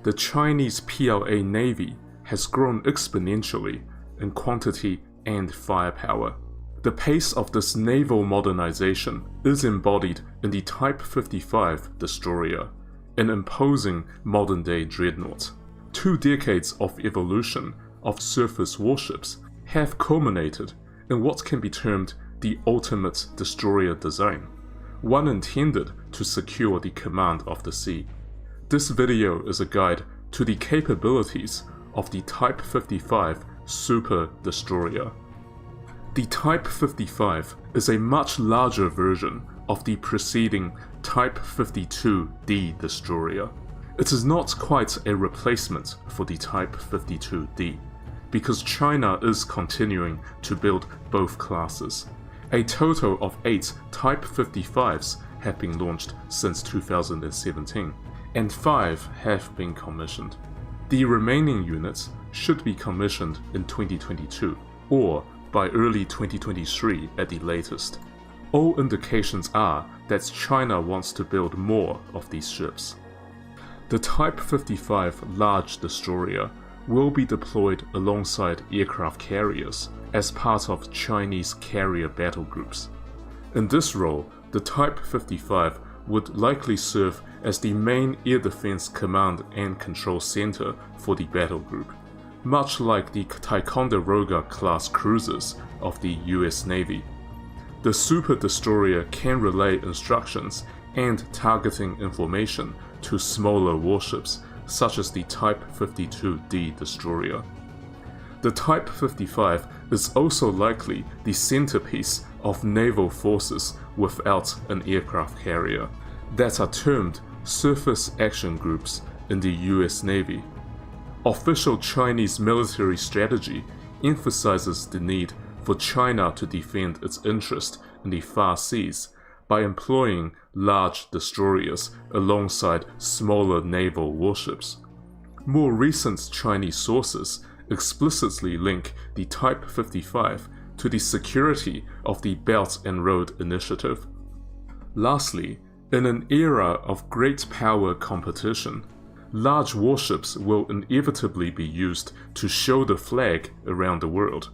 the Chinese PLA Navy has grown exponentially in quantity and firepower. The pace of this naval modernization is embodied in the Type 55 destroyer, an imposing modern-day dreadnought. 2 decades of evolution of surface warships have culminated in what can be termed the ultimate destroyer design, one intended to secure the command of the sea. This video is a guide to the capabilities of the Type 55 super destroyer. The Type 55 is a much larger version of the preceding Type 52D destroyer. It is not quite a replacement for the Type 52D, because China is continuing to build both classes. A total of 8 Type 55s have been launched since 2017, and 5 have been commissioned. The remaining units should be commissioned in 2022, or by early 2023 at the latest. All indications are that China wants to build more of these ships. The Type 55 large destroyer will be deployed alongside aircraft carriers as part of Chinese carrier battle groups. In this role, the Type 55 would likely serve as the main air defense command and control center for the battle group, much like the Ticonderoga class cruisers of the US Navy. The super destroyer can relay instructions and targeting information to smaller warships such as the Type 52D destroyer. The Type 55 is also likely the centerpiece of naval forces without an aircraft carrier that are termed surface action groups in the US Navy. Official Chinese military strategy emphasizes the need for China to defend its interest in the far seas by employing large destroyers alongside smaller naval warships. More recent Chinese sources explicitly link the Type 55 to the security of the Belt and Road Initiative. Lastly, in an era of great power competition, large warships will inevitably be used to show the flag around the world.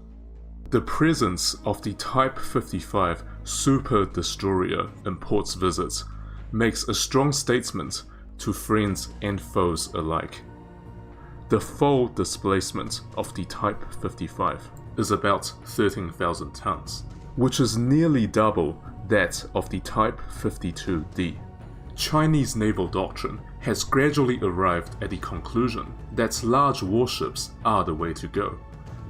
The presence of the Type 55 super destroyer in ports visits makes a strong statement to friends and foes alike. The full displacement of the Type 55 is about 13,000 tons, which is nearly double that of the Type 52D. Chinese naval doctrine has gradually arrived at the conclusion that large warships are the way to go.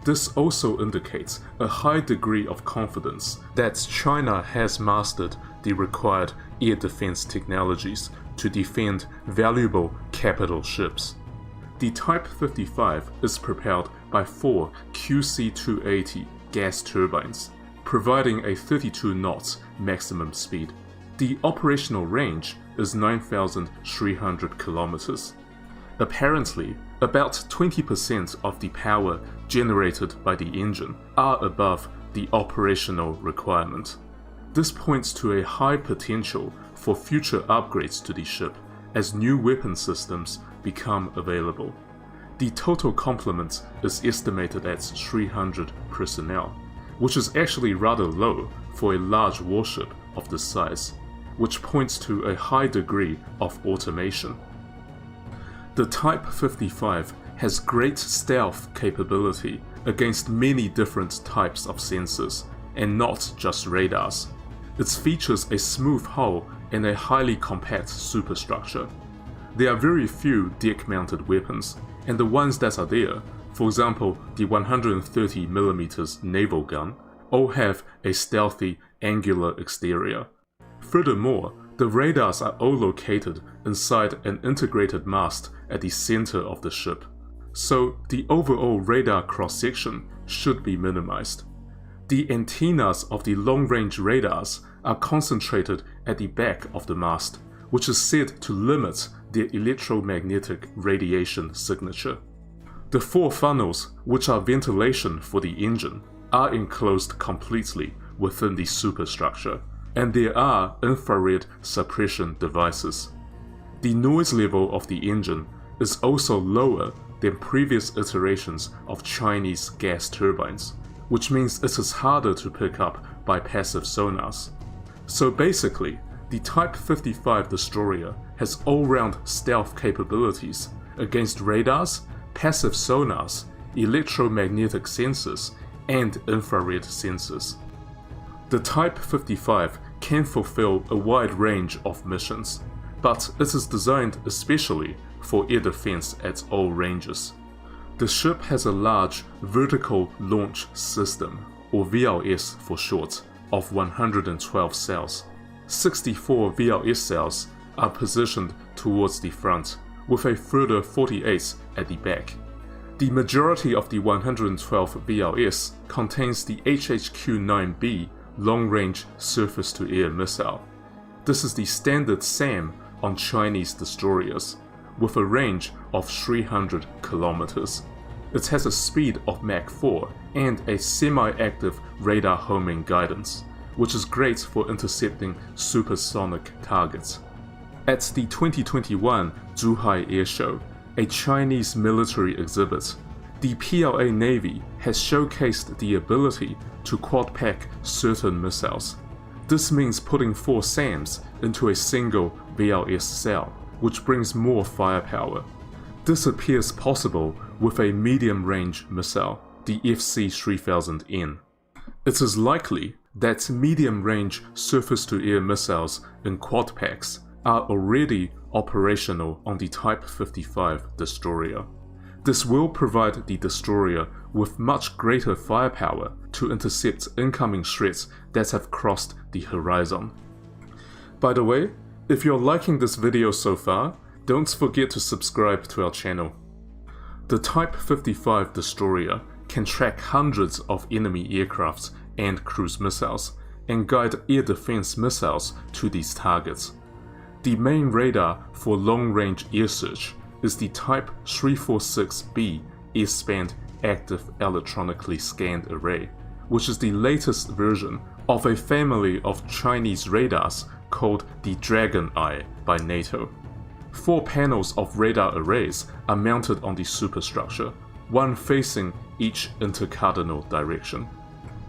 This also indicates a high degree of confidence that China has mastered the required air defense technologies to defend valuable capital ships. The Type 55 is propelled by 4 QC-280 gas turbines, providing a 32 knots maximum speed. The operational range is 9,300 kilometers. Apparently, about 20% of the power generated by the engine are above the operational requirement. This points to a high potential for future upgrades to the ship as new weapon systems become available. The total complement is estimated at 300 personnel, which is actually rather low for a large warship of this size, which points to a high degree of automation. The Type 55 has great stealth capability against many different types of sensors, and not just radars. It features a smooth hull and a highly compact superstructure. There are very few deck-mounted weapons, and the ones that are there, for example the 130mm naval gun, all have a stealthy angular exterior. Furthermore, the radars are all located inside an integrated mast at the center of the ship, so the overall radar cross-section should be minimized. The antennas of the long-range radars are concentrated at the back of the mast, which is said to limit their electromagnetic radiation signature. The 4 funnels, which are ventilation for the engine, are enclosed completely within the superstructure, and there are infrared suppression devices. The noise level of the engine is also lower than previous iterations of Chinese gas turbines, which means it is harder to pick up by passive sonars. So basically, the Type 55 destroyer has all-round stealth capabilities against radars, passive sonars, electromagnetic sensors, and infrared sensors. The Type 55 can fulfill a wide range of missions, but it is designed especially for air defense at all ranges. The ship has a large vertical launch system, or VLS for short, of 112 cells. 64 VLS cells are positioned towards the front, with a further 48 at the back. The majority of the 112 VLS contains the HHQ-9B long-range surface-to-air missile. This is the standard SAM on Chinese destroyers, with a range of 300 kilometers. It has a speed of Mach 4 and a semi-active radar homing guidance, which is great for intercepting supersonic targets. At the 2021 Zhuhai Air Show, a Chinese military exhibit, the PLA Navy has showcased the ability to quad-pack certain missiles. This means putting 4 SAMs into a single VLS cell, which brings more firepower. This appears possible with a medium-range missile, the FC-3000N. It is likely that medium-range surface-to-air missiles in quad packs are already operational on the Type 55 destroyer. This will provide the destroyer with much greater firepower to intercept incoming threats that have crossed the horizon. By the way, if you're liking this video so far, don't forget to subscribe to our channel. The Type 55 destroyer can track hundreds of enemy aircrafts and cruise missiles, and guide air defense missiles to these targets. The main radar for long-range air search is the Type 346B airspan active electronically scanned array, which is the latest version of a family of Chinese radars called the Dragon Eye by NATO. 4 panels of radar arrays are mounted on the superstructure, one facing each intercardinal direction.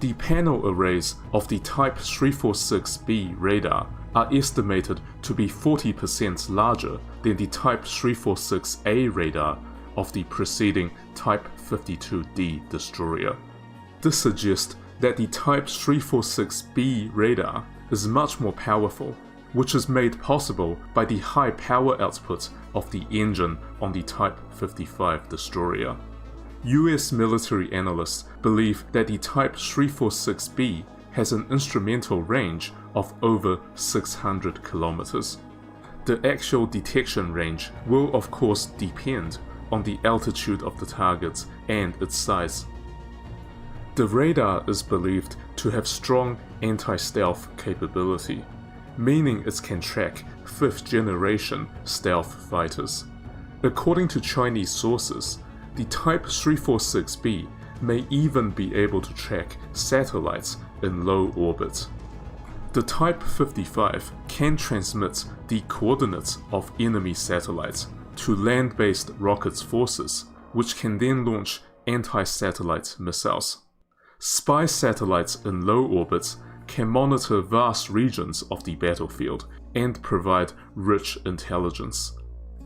The panel arrays of the Type 346B radar are estimated to be 40% larger than the Type 346A radar of the preceding Type 52D destroyer. This suggests that the Type 346B radar is much more powerful, which is made possible by the high power output of the engine on the Type 55 destroyer. US military analysts believe that the Type 346B has an instrumental range of over 600 kilometers. The actual detection range will of course depend on the altitude of the target and its size. The radar is believed to have strong anti-stealth capability, meaning it can track 5th-generation stealth fighters. According to Chinese sources, the Type 346B may even be able to track satellites in low orbit. The Type 55 can transmit the coordinates of enemy satellites to land-based rockets forces, which can then launch anti-satellite missiles. Spy satellites in low orbit can monitor vast regions of the battlefield and provide rich intelligence.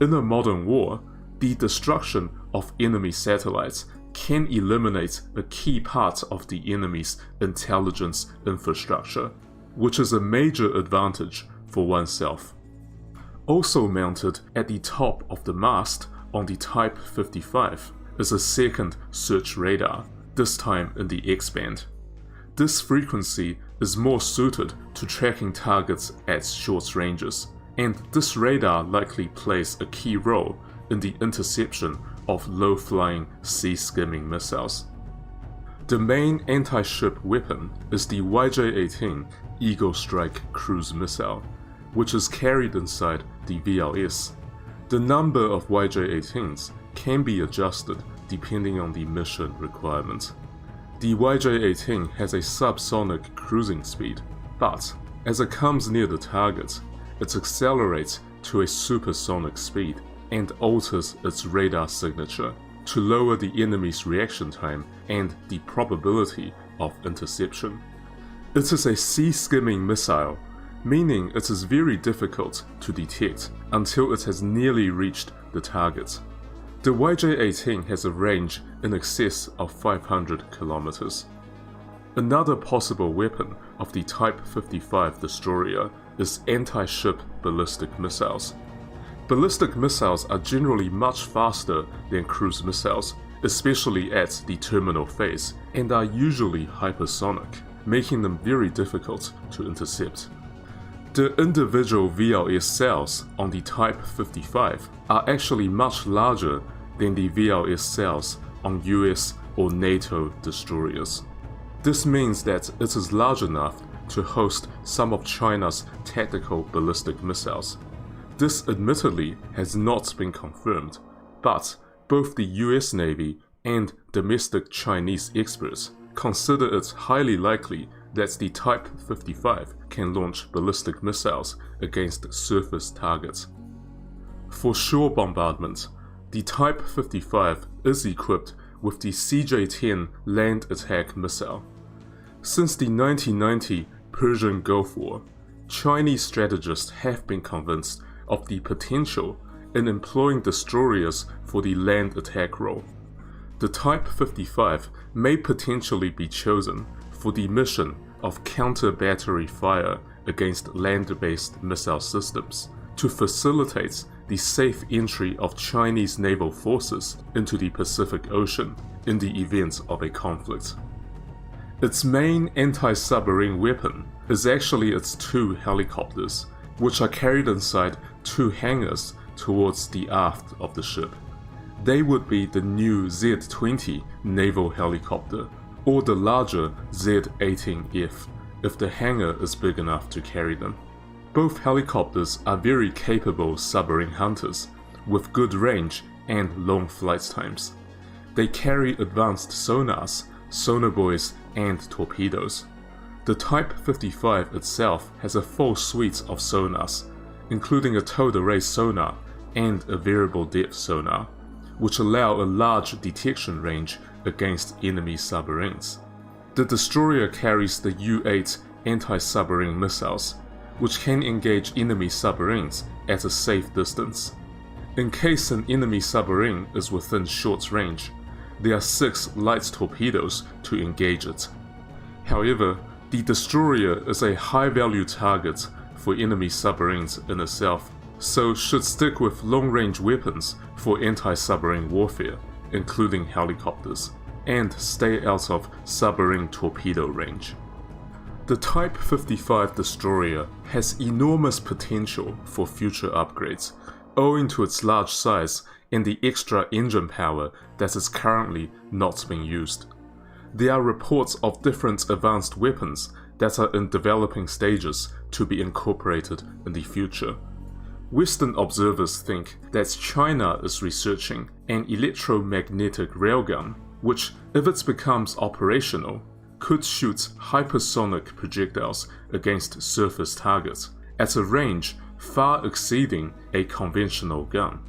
In a modern war, the destruction of enemy satellites can eliminate a key part of the enemy's intelligence infrastructure, which is a major advantage for oneself. Also mounted at the top of the mast on the Type 55 is a second search radar, this time in the X-band. This frequency is more suited to tracking targets at short ranges, and this radar likely plays a key role in the interception of low-flying sea-skimming missiles. The main anti-ship weapon is the YJ-18 Eagle Strike cruise missile, which is carried inside the VLS. The number of YJ-18s can be adjusted depending on the mission requirement. The YJ-18 has a subsonic cruising speed, but as it comes near the target, it accelerates to a supersonic speed, and alters its radar signature to lower the enemy's reaction time and the probability of interception. It is a sea-skimming missile, meaning it is very difficult to detect until it has nearly reached the target. The YJ-18 has a range in excess of 500 kilometers. Another possible weapon of the Type 55 destroyer is anti-ship ballistic missiles. Ballistic missiles are generally much faster than cruise missiles, especially at the terminal phase, and are usually hypersonic, making them very difficult to intercept. The individual VLS cells on the Type 55 are actually much larger than the VLS cells on US or NATO destroyers. This means that it is large enough to host some of China's tactical ballistic missiles. This admittedly has not been confirmed, but both the US Navy and domestic Chinese experts consider it highly likely that the Type 55 can launch ballistic missiles against surface targets. For shore bombardment, the Type 55 is equipped with the CJ-10 land attack missile. Since the 1990 Persian Gulf War, Chinese strategists have been convinced of the potential in employing destroyers for the land attack role. The Type 55 may potentially be chosen for the mission of counter-battery fire against land-based missile systems to facilitate the safe entry of Chinese naval forces into the Pacific Ocean in the event of a conflict. Its main anti-submarine weapon is actually its two helicopters, which are carried inside two hangars towards the aft of the ship. They would be the new Z-20 naval helicopter, or the larger Z-18F, if the hangar is big enough to carry them. Both helicopters are very capable submarine hunters, with good range and long flight times. They carry advanced sonars, sonar buoys, and torpedoes. The Type 55 itself has a full suite of sonars, including a towed array sonar and a variable depth sonar, which allow a large detection range against enemy submarines. The destroyer carries the U-8 anti-submarine missiles, which can engage enemy submarines at a safe distance. In case an enemy submarine is within short range, there are 6 light torpedoes to engage it. However, the destroyer is a high-value target for enemy submarines in itself, so should stick with long-range weapons for anti-submarine warfare, including helicopters, and stay out of submarine torpedo range. The Type 55 destroyer has enormous potential for future upgrades, owing to its large size and the extra engine power that is currently not being used. There are reports of different advanced weapons that are in developing stages to be incorporated in the future. Western observers think that China is researching an electromagnetic railgun, which, if it becomes operational, could shoot hypersonic projectiles against surface targets at a range far exceeding a conventional gun.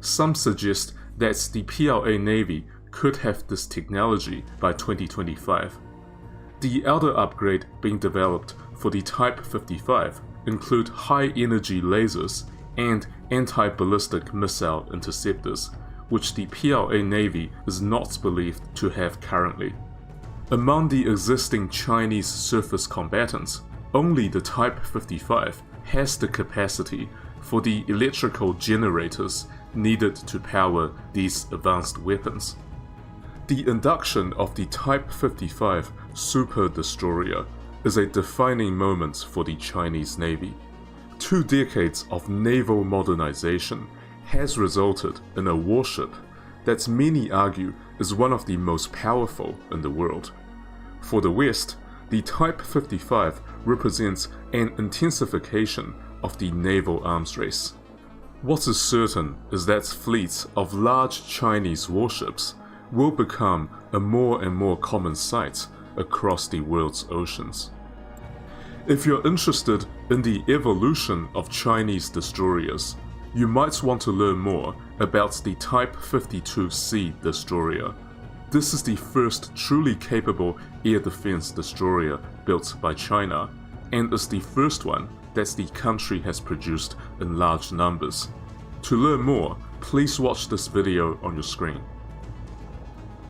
Some suggest that the PLA Navy could have this technology by 2025. The other upgrade being developed for the Type 55 include high-energy lasers and anti-ballistic missile interceptors, which the PLA Navy is not believed to have currently. Among the existing Chinese surface combatants, only the Type 55 has the capacity for the electrical generators needed to power these advanced weapons. The induction of the Type 55 super destroyer is a defining moment for the Chinese Navy. 2 decades of naval modernization has resulted in a warship that many argue is one of the most powerful in the world. For the West, the Type 55 represents an intensification of the naval arms race. What is certain is that fleets of large Chinese warships will become a more and more common sight across the world's oceans. If you're interested in the evolution of Chinese destroyers, you might want to learn more about the Type 52C destroyer. This is the first truly capable air defense destroyer built by China, and is the first one that the country has produced in large numbers. To learn more, please watch this video on your screen.